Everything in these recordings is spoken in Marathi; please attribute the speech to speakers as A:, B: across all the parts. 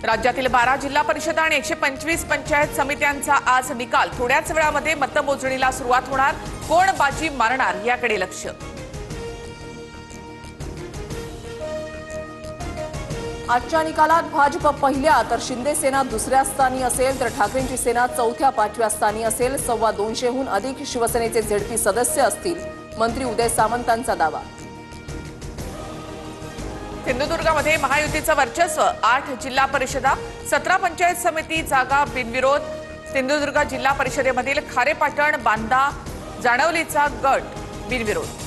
A: राज्यातील 12 जिल्हा परिषद आणि 125 पंचायत समित्यांचा आज निकाल। थोड्याच वेळामध्ये मतमोजणीला सुरुवात होणार। कोण बाजी मारणार याकडे लक्ष।
B: आजच्या निकालात भाजप पहिल्या तर शिंदे सेना दुसऱ्या स्थानी असेल तर ठाकरेंची सेना चौथ्या पाचव्या स्थानी असेल। 250हून अधिक शिवसेनेचे झेडपी सदस्य असतील, मंत्री उदय सामंतांचा दावा।
A: सिंधुदुर्गामध्ये महायुतीचं वर्चस्व। 8 जिल्हा परिषदा, 17 पंचायत समिती जागा बिनविरोध। सिंधुदुर्ग जिल्हा परिषदेमधील खारेपाटण, बांदा, जाणवलीचा गट बिनविरोध।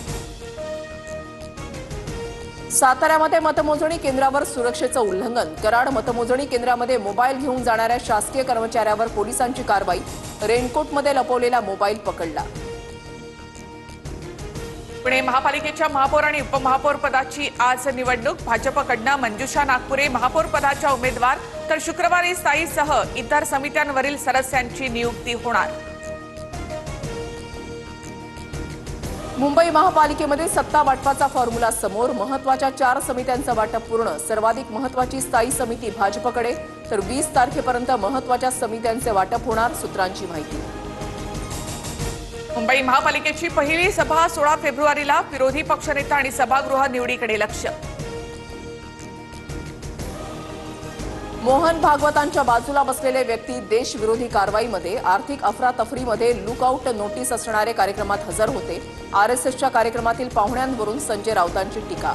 B: साताऱ्यामध्ये मतमोजणी केंद्रावर सुरक्षेचं उल्लंघन। कराड मतमोजणी केंद्रामध्ये मोबाईल घेऊन जाणाऱ्या शासकीय कर्मचाऱ्यावर पोलिसांची कारवाई। रेनकोटमध्ये लपवलेला मोबाईल पकडला।
A: पुणे महापालिकेच्या महापौर आणि उपमहापौर पदाची आज निवडणूक। भाजपकडनं मंजुषा नागपुरे महापौर पदाच्या उमेदवार, तर शुक्रवारी स्थायीसह इतर समित्यांवरील सदस्यांची नियुक्ती होणार।
B: मुंबई महापालिकेमध्ये सत्ता वाटपाचा फॉर्म्युला समोर। महत्वाच्या 4 समित्यांचं वाटप पूर्ण। सर्वाधिक महत्वाची स्थायी समिती भाजपकडे, तर 20 तारखेपर्यंत महत्वाच्या समित्यांचे वाटप होणार, सूत्रांची माहिती।
A: मुंबई महापालिकेची पहिली सभा 16 फेब्रुवारीला। विरोधी पक्षनेता आणि सभागृह निवडीकडे लक्ष।
B: मोहन भागवतांच्या बाजूला बसलेले व्यक्ती देशविरोधी कारवाईमध्ये। आर्थिक अफरातफरीमध्ये लुकआउट नोटीस असणारे कार्यक्रमात हजर होते। आरएसएसच्या कार्यक्रमातील पाहुण्यांवरून संजय राऊतांची टीका।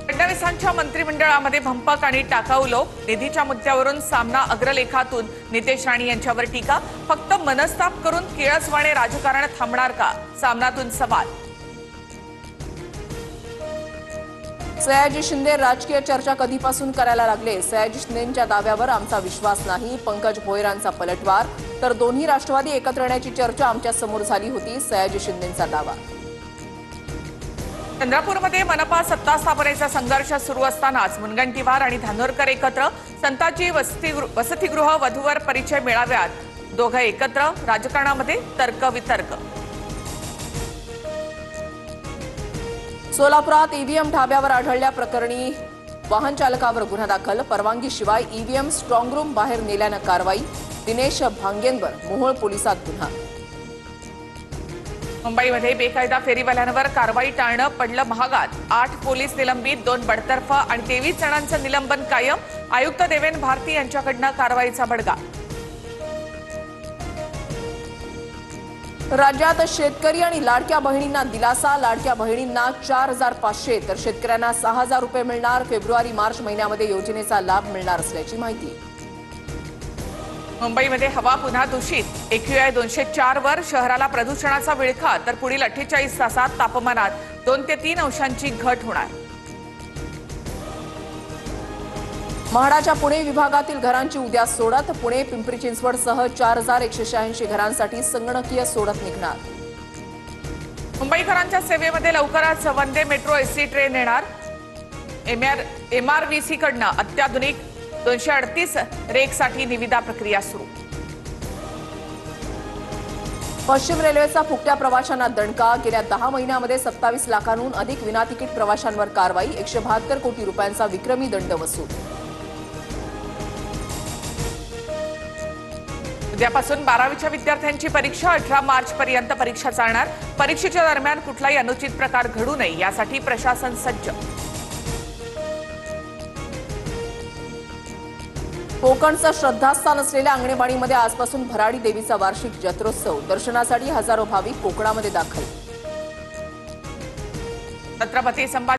A: फडणवीसांच्या मंत्रिमंडळामध्ये भंपक आणि टाकाऊ लोक। निधीच्या मुद्द्यावरून सामना अग्रलेखातून नितेश राणे यांच्यावर टीका। फक्त मनस्ताप करून किळसवाणे राजकारण थांबणार का, सामनातून सवाल।
B: सयाजी शिंदे राजकीय चर्चा कधीपासून करायला लागले। सयाजी शिंदेंच्या दाव्यावर आमचा विश्वास नाही, पंकज भोयरांचा पलटवार। तर दोन्ही राष्ट्रवादी एकत्र येण्याची चर्चा आमच्या समोर झाली होती, सयाजी शिंदेंचा दावा।
A: चंद्रपूरमध्ये मनपा सत्ता स्थापनेचा संघर्ष सुरू असतानाच मुनगंटीवार आणि धानोरकर एकत्र। संताजी वसतिगृह वधूवर परिचय मेळाव्यात दोघं एकत्र। राजकारणामध्ये तर्कवितर्क।
B: सोलापुरात ईव्हीएम ढाब्यावर आढळल्या प्रकरणी वाहन चालकावर गुन्हा दाखल। परवानगीशिवाय ईव्हीएम स्ट्रॉंग रूम बाहेर नेल्यानं कारवाई। दिनेश भांगेंवर मोहोळ पोलिसात गुन्हा।
A: मुंबईमध्ये बेकायदा फेरीवाल्यांवर कारवाई टाळणं पडलं महागात। 8 पोलीस निलंबित, 2 बडतर्फ आणि 23 जणांचं निलंबन कायम। आयुक्त देवेन भारती यांच्याकडनं कारवाईचा बडगा।
B: राज्यात शेतकरी आणि लाडक्या बहिणींना दिलासा। लाडक्या बहिणींना 4,500 तर शेतकऱ्यांना 6,000 रुपये मिळणार। फेब्रुवारी मार्च महिन्यामध्ये योजनेचा लाभ मिळणार असल्याची माहिती।
A: मुंबईमध्ये हवा पुन्हा दूषित। AQI 204 वर। शहराला प्रदूषणाचा विळखा, तर पुढील 48 तासात तापमानात 2 ते 3 अंशांची घट होणार।
B: म्हाडाच्या पुणे विभागातील घरांची उद्या सोडत। पुणे, पिंपरी चिंचवडसह 4186 घरांसाठी संगणकीय सोडत निघणार।
A: मुंबईकरांच्या सेवेमध्ये लवकरच वंदे मेट्रो एसी ट्रेन येणार। MRVC कडनं अत्याधुनिक 238 रेकसाठी निविदा प्रक्रिया सुरू।
B: पश्चिम रेल्वेचा फुकट्या प्रवाशांना दणका। गेल्या 10 महिन्यामध्ये 27 लाखांहून अधिक विनातिकीट प्रवाशांवर कारवाई। 172 कोटी रुपयांचा विक्रमी दंड वसूल।
A: उद्यापासून 12वीच्या विद्यार्थ्यांची परीक्षा। 18 मार्चपर्यंत परीक्षा चालणार। परीक्षेच्या दरम्यान कुठलाही अनुचित प्रकार घडू नये यासाठी प्रशासन सज्ज।
B: कोकणचं श्रद्धास्थान असलेल्या अंगणेवाडीमध्ये आजपासून भराडी देवीचा वार्षिक जत्रोत्सव। दर्शनासाठी हजारो भाविक कोकणामध्ये दाखल।
A: छत्रपती संभाजी